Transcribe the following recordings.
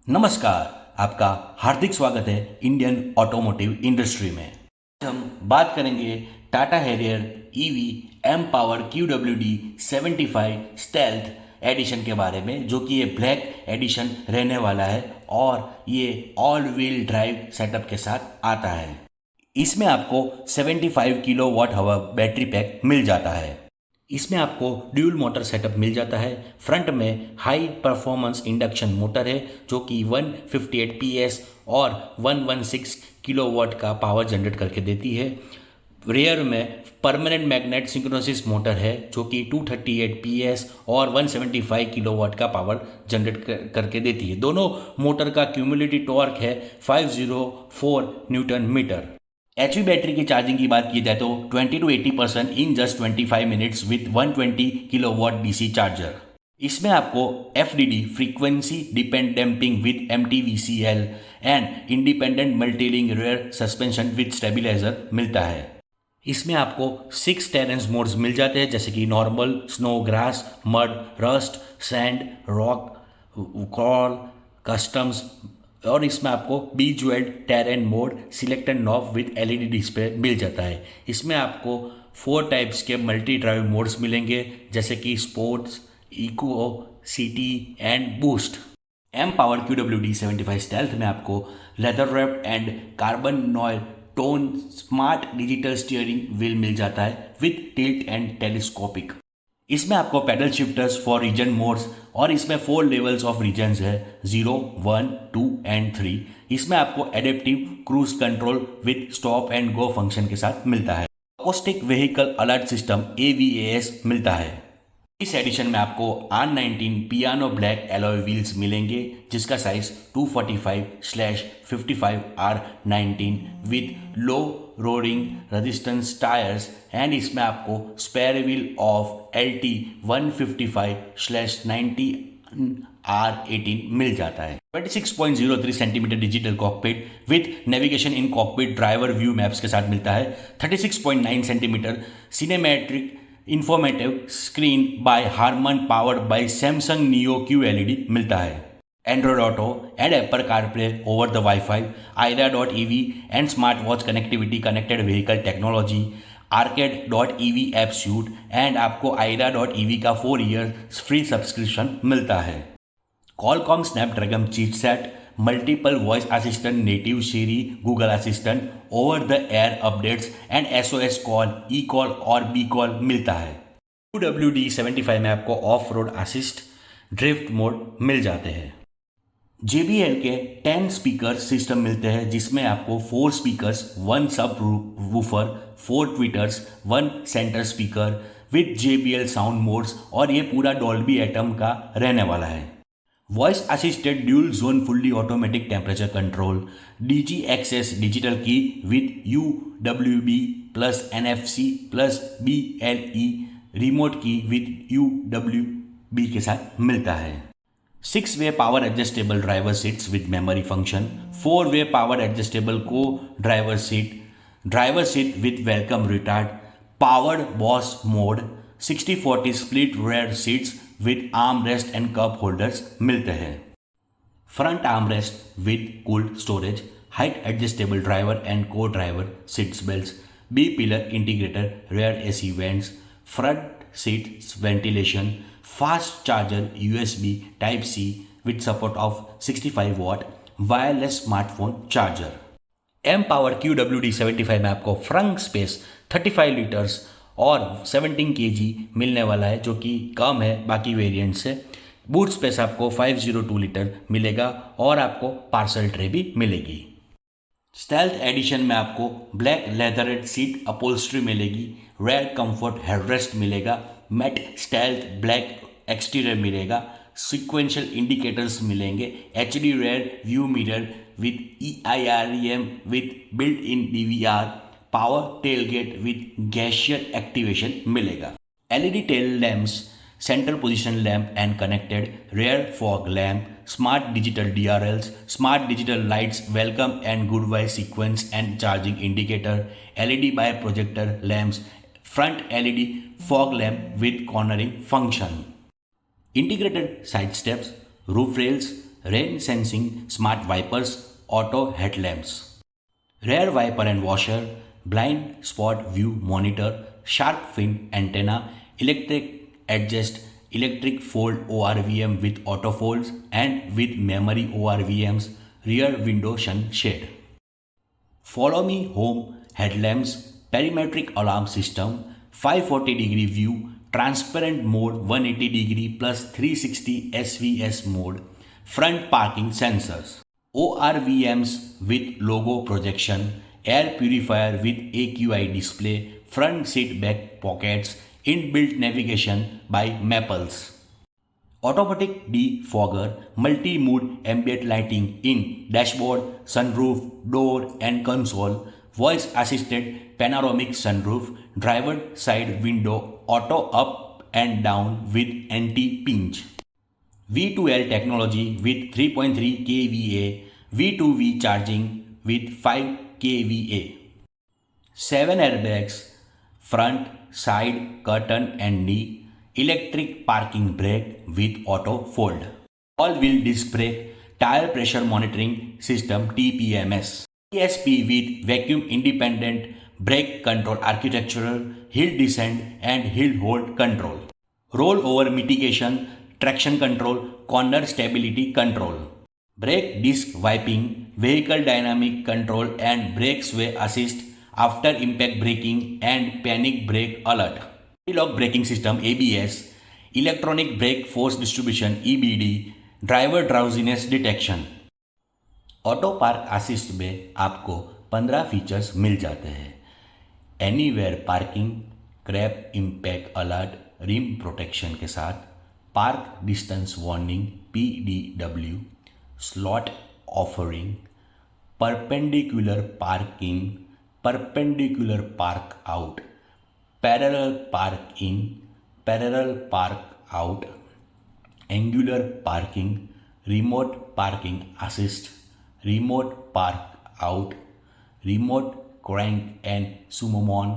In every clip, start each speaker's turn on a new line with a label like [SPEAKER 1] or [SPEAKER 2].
[SPEAKER 1] नमस्कार। आपका हार्दिक स्वागत है इंडियन ऑटोमोटिव इंडस्ट्री में। आज हम बात करेंगे Tata Harrier EV M power QWD 75 stealth edition के बारे में, जो कि ये ब्लैक एडिशन रहने वाला है और ये ऑल व्हील ड्राइव सेटअप के साथ आता है। इसमें आपको 75 kilo watt hour battery pack मिल जाता है। इसमें आपको ड्यूल मोटर सेटअप मिल जाता है। फ्रंट में हाई परफॉर्मेंस इंडक्शन मोटर है जो कि 158 PS और 116 किलोवाट का पावर जनरेट करके देती है। रेयर में परमानेंट मैग्नेट सिंक्रोनसिस मोटर है जो कि 238 PS और 175 किलोवाट का पावर जनरेट करके देती है। दोनों मोटर का क्यूमुलेटिव टॉर्क है 504 न्यूटन मीटर। एचवी बैटरी की चार्जिंग की बात की जाए तो 20 to 80% in just 25 minutes with 120 kilowatt DC charger. इसमें आपको FDD frequency depend damping with MTVCL and independent multilink rear suspension with stabiliser मिलता है। इसमें आपको 6 टेरेंस मोड्स मिल जाते हैं जैसे कि normal, snow, grass, mud, rust, sand, rock, crawl, customs, और इसमें आपको bejewelled terrain mode, select and knob with LED display मिल जाता है। इसमें आपको 4 टाइप्स के मल्टी ड्राइव मोड्स मिलेंगे जैसे कि sports, eco, city and boost. M power QWD 75 stealth में आपको leather wrapped and carbon noir tone smart digital steering wheel मिल जाता है विथ टिल्ट एंड टेलीस्कोपिक। इसमें आपको paddle shifters for regen modes और इसमें 4 लेवल्स ऑफ रीजन्स है 0, 1, 2 एंड 3। इसमें आपको adaptive cruise control with stop and go function के साथ मिलता है। Acoustic vehicle alert system AVAS मिलता है। इस एडिशन में आपको R19 piano black alloy wheels मिलेंगे जिसका size 245/55 R19 with low rolling resistance tyres and इसमें आपको spare wheel of LT 155/90 R18 मिल जाता है। 26.03 centimetre digital cockpit with navigation in cockpit driver view maps के साथ मिलता है। 36.9 centimetre cinematic informative screen by Harman powered by Samsung Neo QLED मिलता है। Android Auto and Apple CarPlay over the wifi, IRA.EV and smart watch connectivity, connected vehicle technology, Arcade.EV app suite and आपको IRA.EV का 4 year free subscription मिलता है। Qualcomm Snapdragon chipset, multiple voice assistant, native Siri, Google assistant, over the air updates and SOS call, E call और B call मिलता है। QWD 75 में आपको off road assist, drift mode मिल जाते हैं। JBL के 10 स्पीकर सिस्टम मिलते हैं जिसमें आपको 4 speakers, 1 sub woofer, 4 tweeters, 1 centre speaker with JBL sound modes और ये पूरा डॉल्बी एटम का रहने वाला है। Voice assisted dual zone fully automatic temperature control, DG access digital key with UWB plus NFC plus BLE remote key with UWB के साथ मिलता है। 6-वे power adjustable driver seats with memory function, 4-वे power adjustable co driver seat with welcome retract, powered boss mode, 60/40 split rear seats with arm rest and cup holders मिलते हैं। Front arm rest with cooled storage, height adjustable driver and co driver seats belts, B pillar integrated rear AC vents, front seat ventilation, fast charger USB Type-C with support of 65 watt wireless smartphone charger. M power QWD 75 में आपको front space 35 litres और 17 kg मिलने वाला है जो कि कम है बाकी वेरिएंट से। बूट स्पेस आपको 502 लीटर मिलेगा और आपको पार्सल ट्रे भी मिलेगी। स्टेल्थ एडिशन में आपको ब्लैक लेदरेड सीट अपहोल्स्ट्री मिलेगी, रेयर कंफर्ट हेडरेस्ट मिलेगा, मैट स्टेल्थ ब्लैक एक्सटीरियर मिलेगा, सीक्वेंशियल इंडिकेटर्स मिलेंगे, HD rear view mirror with EIREM with built in DVR, power tailgate with gesture activation मिलेगा। LED tail lamps, centre position lamp and connected, rear fog lamp, smart digital DRLs, smart digital lights, welcome and good bye sequence and charging indicator, LED bi projector lamps, front LED fog lamp with cornering function, integrated side steps, roof rails, rain sensing smart wipers, auto headlamps, rear wiper and washer, blind spot view monitor, shark fin antenna, electric adjust, electric fold ORVM with auto folds and with memory ORVMs, rear window sunshade. Follow me home headlamps, perimetric alarm system, 540-degree view, transparent mode 180-degree plus 360 SVS mode, front parking sensors, ORVMs with logo projection, air purifier with AQI display, front seat back pockets, inbuilt navigation by Maples. Automatic defogger, multi-mood ambient lighting in dashboard, sunroof, door and console, voice-assisted panoramic sunroof, driver side window, auto up and down with anti-pinch. V2L technology with 3.3 kVA, V2V charging with 5 kVA. 7 airbags, front, side, curtain and knee, electric parking brake with auto fold, all-wheel disc brake, tire pressure monitoring system TPMS, ESP with vacuum independent brake control architectural, hill descent and hill hold control, rollover mitigation, traction control, corner stability control, brake disc wiping, vehicle dynamic control and brake sway assist, after impact braking and panic brake alert. Anti-lock braking system ABS, electronic brake force distribution EBD, driver drowsiness detection. Auto park assist में आपको 15 features मिल जाते हैं। Anywhere parking, kerb impact alert, rim protection के साथ, park distance warning PDW, slot offering, perpendicular parking, perpendicular park out, parallel park in, parallel park out, angular parking, remote parking assist, remote park out, remote crank and summon,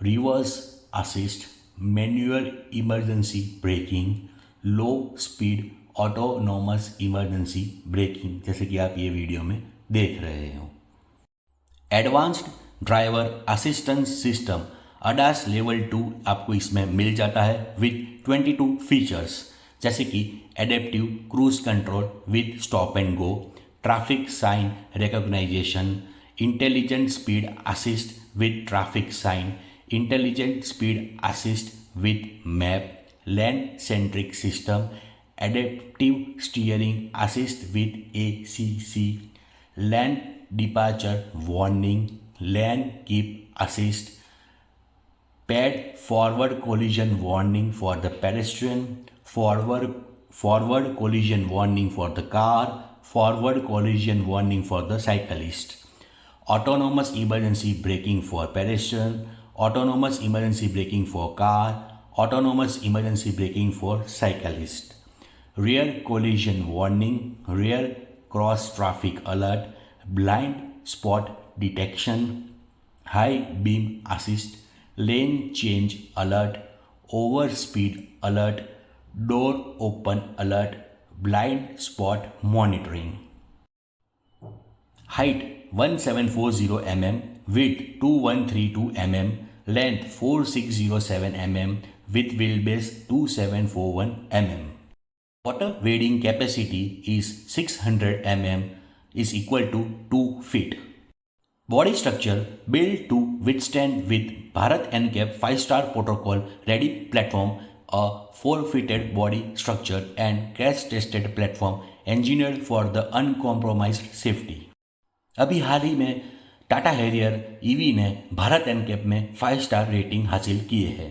[SPEAKER 1] reverse assist, manual emergency braking, low speed autonomous emergency braking, जैसे कि आप ये video में देख रहे हो। Advanced driver assistance system ADAS level 2 आपको इसमें मिल जाता है विद 22 फीचर्स, जैसे कि adaptive cruise control with stop and go, traffic sign recognition, intelligent speed assist with traffic sign, intelligent speed assist with map, lane centric system, adaptive steering assist with ACC, lane departure warning, lane keep assist, pad forward collision warning for the pedestrian, forward collision warning for the car, forward collision warning for the cyclist, autonomous emergency braking for pedestrian, autonomous emergency braking for car, autonomous emergency braking for cyclist, rear collision warning, rear cross traffic alert, blind spot detection, high beam assist, lane change alert, overspeed alert, door open alert, blind spot monitoring. Height 1740 mm, width 2132 mm, length 4607 mm, with wheelbase 2741 mm. Water wading capacity is 600 mm, is equal to 2 feet. Body structure built to withstand with Bharat NCAP 5-star protocol ready platform, a 4-fitted body structure and crash-tested platform engineered for the uncompromised safety. अभी हाल ही में Tata Harrier EV ने Bharat NCAP में five-star rating हासिल किए है।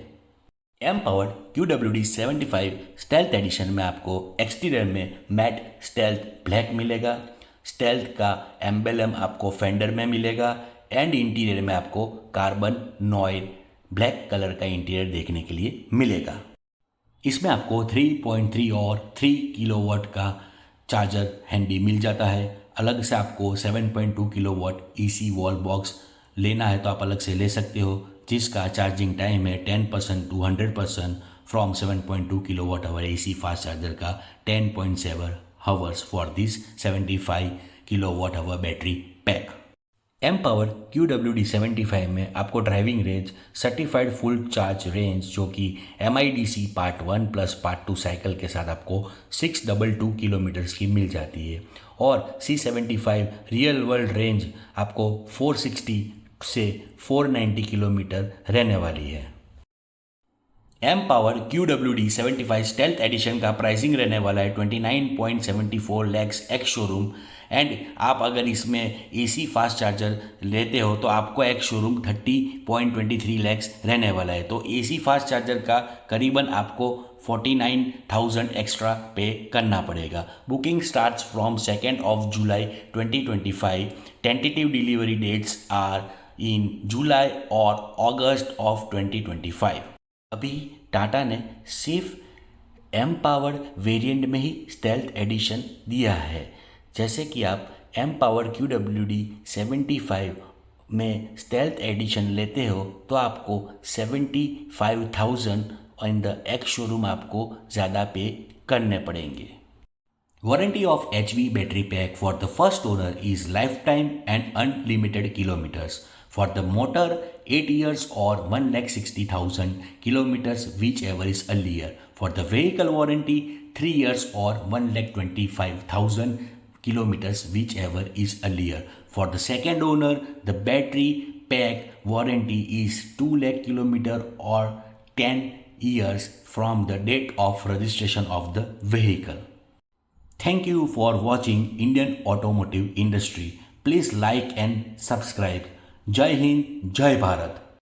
[SPEAKER 1] M-powered QWD 75 stealth edition में आपको exterior में मैट स्टेल्थ ब्लैक मिलेगा, स्टेल्थ का एम्बेलम आपको फेंडर में मिलेगा एंड इंटीरियर में आपको कार्बन नॉइल ब्लैक कलर का इंटीरियर देखने के लिए मिलेगा। इसमें आपको 3.3 और 3 किलोवाट का चार्जर हैंडी मिल जाता है। अलग से आपको 7.2 किलोवाट EC वॉल बॉक्स लेना है तो आप अलग से ले सकते हो, जिसका चार्जिंग टाइम है 10% to 100% from 7.2 kilowatt hour AC fast charger का 10.7 hours for this 75 kilowatt hour battery pack. Empower QWD-75 में आपको driving range certified full charge range जो कि MIDC part 1 plus part 2 cycle के साथ आपको 622 किलोमीटर्स की मिल जाती है और C75 रियल वर्ल्ड रेंज आपको 460 से 490 किलोमीटर रहने वाली है। Empower QWD-75 stealth edition का प्राइसिंग रहने वाला है 29.74 लैक्स एक्स शोरूम एंड आप अगर इसमें AC फास्ट चार्जर लेते हो तो आपको एक्स शोरूम 30.23 लैक्स रहने वाला है। तो AC फास्ट चार्जर का करीबन आपको 49,000 एक्स्ट्रा पे करना पड़ेगा। Booking starts from 2nd of July 2025। Tentative delivery dates are in July और अगस्त ऑफ 2025। अभी टाटा ने सिर्फ एम पावर वेरिएंट में ही स्टेल्थ एडिशन दिया है। जैसे कि आप एम पावर QWD-75 में स्टेल्थ एडिशन लेते हो तो आपको 75,000 इन द एक्स शोरूम आपको ज़्यादा पे करने पड़ेंगे। Warranty of HV battery pack for the first owner is life time and unlimited kilometres. For the motor, 8 years or 1,60,000 kilometers, whichever is earlier. For the vehicle warranty, 3 years or 1,25,000 kilometers, whichever is earlier. For the second owner, the battery pack warranty is 2 lakh kilometer or 10 years from the date of registration of the vehicle. Thank you for watching Indian automotive industry. Please like and subscribe. जय हिंद, जय भारत।